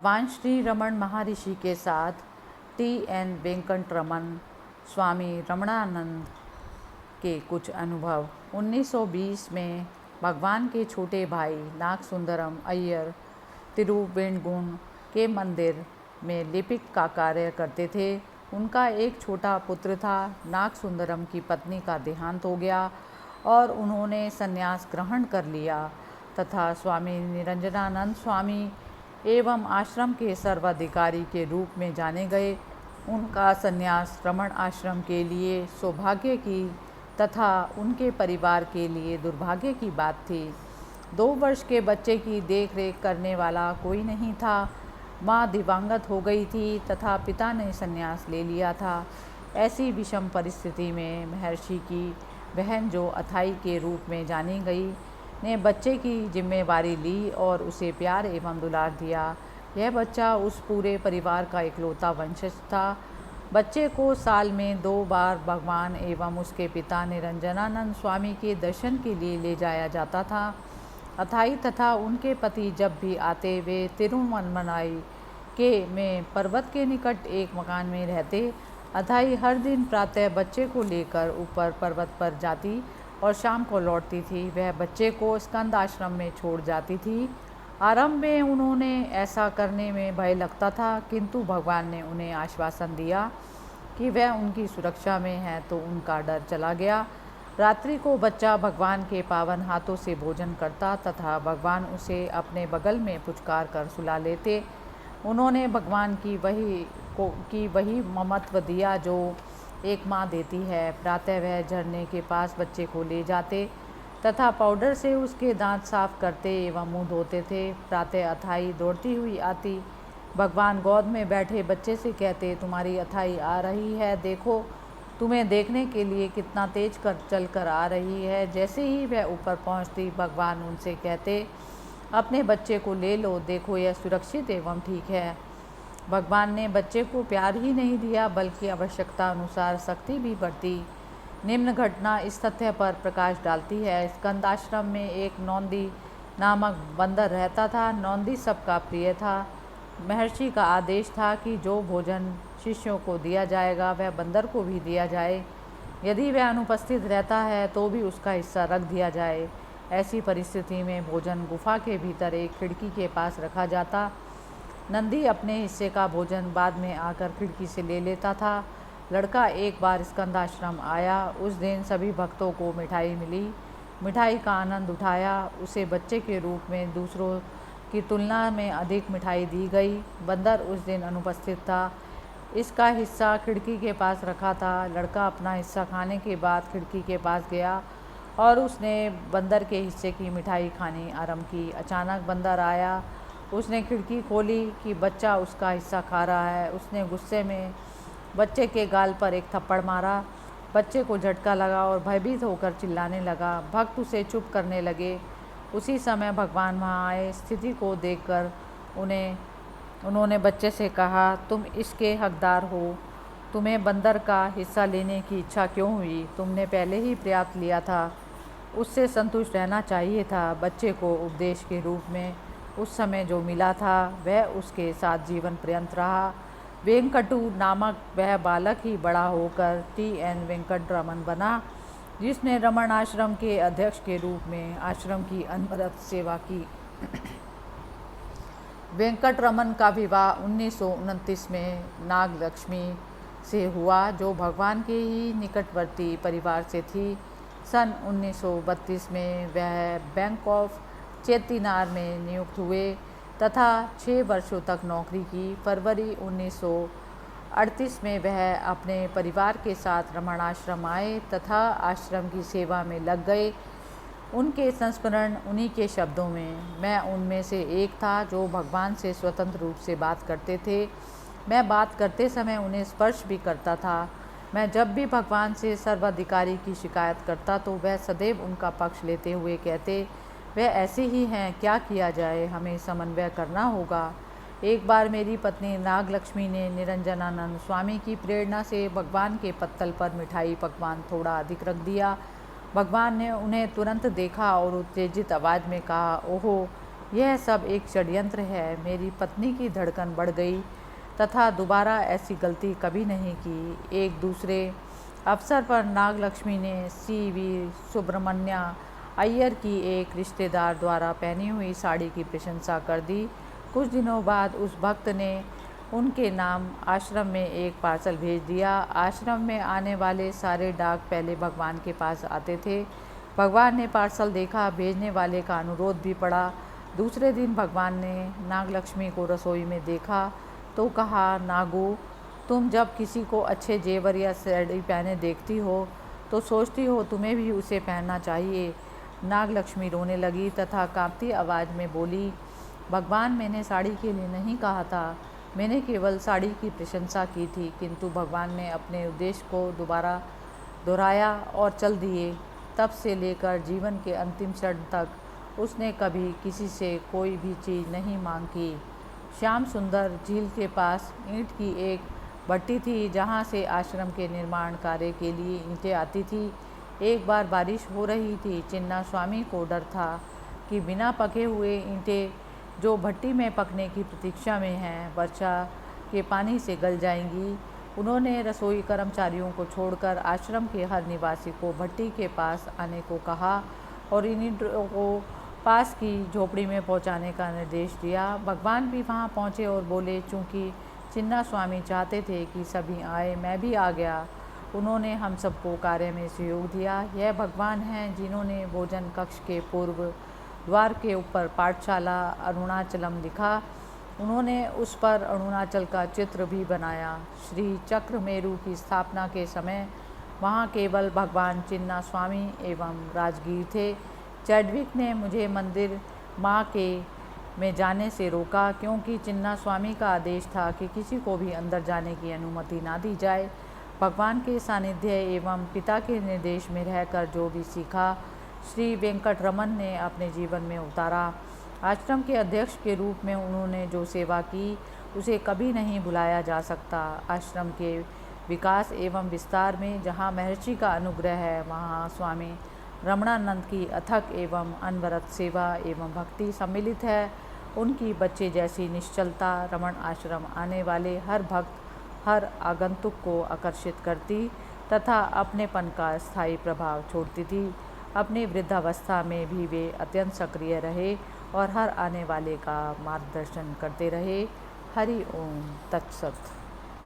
भगवान श्री रमण महर्षि के साथ टी.एन. वेंकटरमन स्वामी रमणानंद के कुछ अनुभव। 1920 में भगवान के छोटे भाई नागसुंदरम अय्यर तिरुवेंगुन के मंदिर में लिपिक का कार्य करते थे। उनका एक छोटा पुत्र था। नागसुंदरम की पत्नी का देहांत हो गया और उन्होंने संन्यास ग्रहण कर लिया तथा स्वामी निरंजनानंद स्वामी एवं आश्रम के सर्वाधिकारी के रूप में जाने गए। उनका संन्यास रमण आश्रम के लिए सौभाग्य की तथा उनके परिवार के लिए दुर्भाग्य की बात थी। 2 वर्ष के बच्चे की देख रेख करने वाला कोई नहीं था। माँ दिवंगत हो गई थी तथा पिता ने संन्यास ले लिया था। ऐसी विषम परिस्थिति में महर्षि की बहन, जो अथाई के रूप में जानी गई, ने बच्चे की जिम्मेवारी ली और उसे प्यार एवं दुलार दिया। यह बच्चा उस पूरे परिवार का इकलौता वंशज था। बच्चे को साल में 2 बार भगवान एवं उसके पिता निरंजनानंद स्वामी के दर्शन के लिए ले जाया जाता था। अथाई तथा उनके पति जब भी आते, वे तिरुवन्नमलाई के में पर्वत के निकट एक मकान में रहते। अथाई हर दिन प्रातः बच्चे को लेकर ऊपर पर्वत पर जाती और शाम को लौटती थी। वह बच्चे को स्कंद आश्रम में छोड़ जाती थी। आरंभ में उन्होंने ऐसा करने में भय लगता था, किंतु भगवान ने उन्हें आश्वासन दिया कि वह उनकी सुरक्षा में है, तो उनका डर चला गया। रात्रि को बच्चा भगवान के पावन हाथों से भोजन करता तथा भगवान उसे अपने बगल में पुचकार कर सुला लेते। उन्होंने भगवान की वही ममत्व दिया जो एक माँ देती है। प्रातः वह झरने के पास बच्चे को ले जाते तथा पाउडर से उसके दांत साफ करते एवं मुंह धोते थे। प्रातः अथाई दौड़ती हुई आती। भगवान गोद में बैठे बच्चे से कहते, तुम्हारी अथाई आ रही है, देखो, तुम्हें देखने के लिए कितना तेज चल कर आ रही है। जैसे ही वह ऊपर पहुंचती, भगवान उनसे कहते, अपने बच्चे को ले लो, देखो यह सुरक्षित एवं ठीक है। भगवान ने बच्चे को प्यार ही नहीं दिया, बल्कि आवश्यकता अनुसार शक्ति भी बरती। निम्न घटना इस तथ्य पर प्रकाश डालती है। स्कंद आश्रम में एक नौंदी नामक बंदर रहता था। नौंदी सबका प्रिय था। महर्षि का आदेश था कि जो भोजन शिष्यों को दिया जाएगा, वह बंदर को भी दिया जाए। यदि वह अनुपस्थित रहता है तो भी उसका हिस्सा रख दिया जाए। ऐसी परिस्थिति में भोजन गुफा के भीतर एक खिड़की के पास रखा जाता। नंदी अपने हिस्से का भोजन बाद में आकर खिड़की से ले लेता था। लड़का एक बार स्कंदाश्रम आया। उस दिन सभी भक्तों को मिठाई मिली। मिठाई का आनंद उठाया। उसे बच्चे के रूप में दूसरों की तुलना में अधिक मिठाई दी गई। बंदर उस दिन अनुपस्थित था। इसका हिस्सा खिड़की के पास रखा था। लड़का अपना हिस्सा खाने के बाद खिड़की के पास गया और उसने बंदर के हिस्से की मिठाई खानी आरंभ की। अचानक बंदर आया। उसने खिड़की खोली कि बच्चा उसका हिस्सा खा रहा है। उसने गुस्से में बच्चे के गाल पर एक थप्पड़ मारा। बच्चे को झटका लगा और भयभीत होकर चिल्लाने लगा। भक्त उसे चुप करने लगे। उसी समय भगवान वहाँ आए। स्थिति को देखकर उन्होंने बच्चे से कहा, तुम इसके हकदार हो। तुम्हें बंदर का हिस्सा लेने की इच्छा क्यों हुई? तुमने पहले ही पर्याप्त लिया था। उससे संतुष्ट रहना चाहिए था। बच्चे को उपदेश के रूप में उस समय जो मिला था, वह उसके साथ जीवन पर्यंत रहा। वेंकटू नामक वह बालक ही बड़ा होकर टी.एन. वेंकटरमन बना, जिसने रमण आश्रम के अध्यक्ष के रूप में आश्रम की अनवरत सेवा की। वेंकटरमन का विवाह 1929 में नागलक्ष्मी से हुआ, जो भगवान के ही निकटवर्ती परिवार से थी। सन 1932 में वह बैंक ऑफ चेत्तीनार में नियुक्त हुए तथा 6 वर्षों तक नौकरी की। फरवरी 1938 में वह अपने परिवार के साथ रमण आश्रम आए तथा आश्रम की सेवा में लग गए। उनके संस्मरण उन्हीं के शब्दों में, मैं उनमें से एक था जो भगवान से स्वतंत्र रूप से बात करते थे। मैं बात करते समय उन्हें स्पर्श भी करता था। मैं जब भी भगवान से सर्वाधिकारी की शिकायत करता तो वह सदैव उनका पक्ष लेते हुए कहते, वह ऐसे ही हैं, क्या किया जाए, हमें समन्वय करना होगा। एक बार मेरी पत्नी नागलक्ष्मी ने निरंजनानंद स्वामी की प्रेरणा से भगवान के पत्तल पर मिठाई पकवान थोड़ा अधिक रख दिया। भगवान ने उन्हें तुरंत देखा और उत्तेजित आवाज़ में कहा, ओहो, यह सब एक षड्यंत्र है। मेरी पत्नी की धड़कन बढ़ गई तथा दोबारा ऐसी गलती कभी नहीं की। एक दूसरे अवसर पर नागलक्ष्मी ने CV सुब्रमण्या अय्यर की एक रिश्तेदार द्वारा पहनी हुई साड़ी की प्रशंसा कर दी। कुछ दिनों बाद उस भक्त ने उनके नाम आश्रम में एक पार्सल भेज दिया। आश्रम में आने वाले सारे डाक पहले भगवान के पास आते थे। भगवान ने पार्सल देखा, भेजने वाले का अनुरोध भी पड़ा। दूसरे दिन भगवान ने नागलक्ष्मी को रसोई में देखा तो कहा, नागू, तुम जब किसी को अच्छे जेवर या साड़ी पहने देखती हो तो सोचती हो तुम्हें भी उसे पहनना चाहिए। नागलक्ष्मी रोने लगी तथा कांपती आवाज़ में बोली, भगवान, मैंने साड़ी के लिए नहीं कहा था, मैंने केवल साड़ी की प्रशंसा की थी। किंतु भगवान ने अपने उद्देश्य को दोबारा दोहराया और चल दिए। तब से लेकर जीवन के अंतिम क्षण तक उसने कभी किसी से कोई भी चीज़ नहीं मांग की। श्याम सुंदर झील के पास ईंट की एक भट्टी थी जहाँ से आश्रम के निर्माण कार्य के लिए ईंटें आती थी। एक बार बारिश हो रही थी। चिन्ना स्वामी को डर था कि बिना पके हुए ईंटें जो भट्टी में पकने की प्रतीक्षा में हैं, वर्षा के पानी से गल जाएंगी। उन्होंने रसोई कर्मचारियों को छोड़कर आश्रम के हर निवासी को भट्टी के पास आने को कहा और इन ईंटों को पास की झोपड़ी में पहुंचाने का निर्देश दिया। भगवान भी वहां पहुंचे और बोले, चूँकि चिन्ना स्वामी चाहते थे कि सभी आए, मैं भी आ गया। उन्होंने हम सबको कार्य में सहयोग दिया। यह भगवान हैं जिन्होंने भोजन कक्ष के पूर्व द्वार के ऊपर पाठशाला अरुणाचलम लिखा। उन्होंने उस पर अरुणाचल का चित्र भी बनाया। श्री चक्रमेरु की स्थापना के समय वहाँ केवल भगवान चिन्ना स्वामी एवं राजगीर थे। चैडविक ने मुझे मंदिर माँ के में जाने से रोका, क्योंकि चिन्ना स्वामी का आदेश था कि किसी को भी अंदर जाने की अनुमति ना दी जाए। भगवान के सानिध्य एवं पिता के निर्देश में रहकर जो भी सीखा, श्री वेंकटरमन ने अपने जीवन में उतारा। आश्रम के अध्यक्ष के रूप में उन्होंने जो सेवा की, उसे कभी नहीं भुलाया जा सकता। आश्रम के विकास एवं विस्तार में जहाँ महर्षि का अनुग्रह है, वहाँ स्वामी रमणानंद की अथक एवं अनवरत सेवा एवं भक्ति सम्मिलित है। उनकी बच्चे जैसी निश्चलता रमण आश्रम आने वाले हर भक्त, हर आगंतुक को आकर्षित करती तथा अपनेपन का स्थायी प्रभाव छोड़ती थी। अपनी वृद्धावस्था में भी वे अत्यंत सक्रिय रहे और हर आने वाले का मार्गदर्शन करते रहे। हरि ओम तत्सत।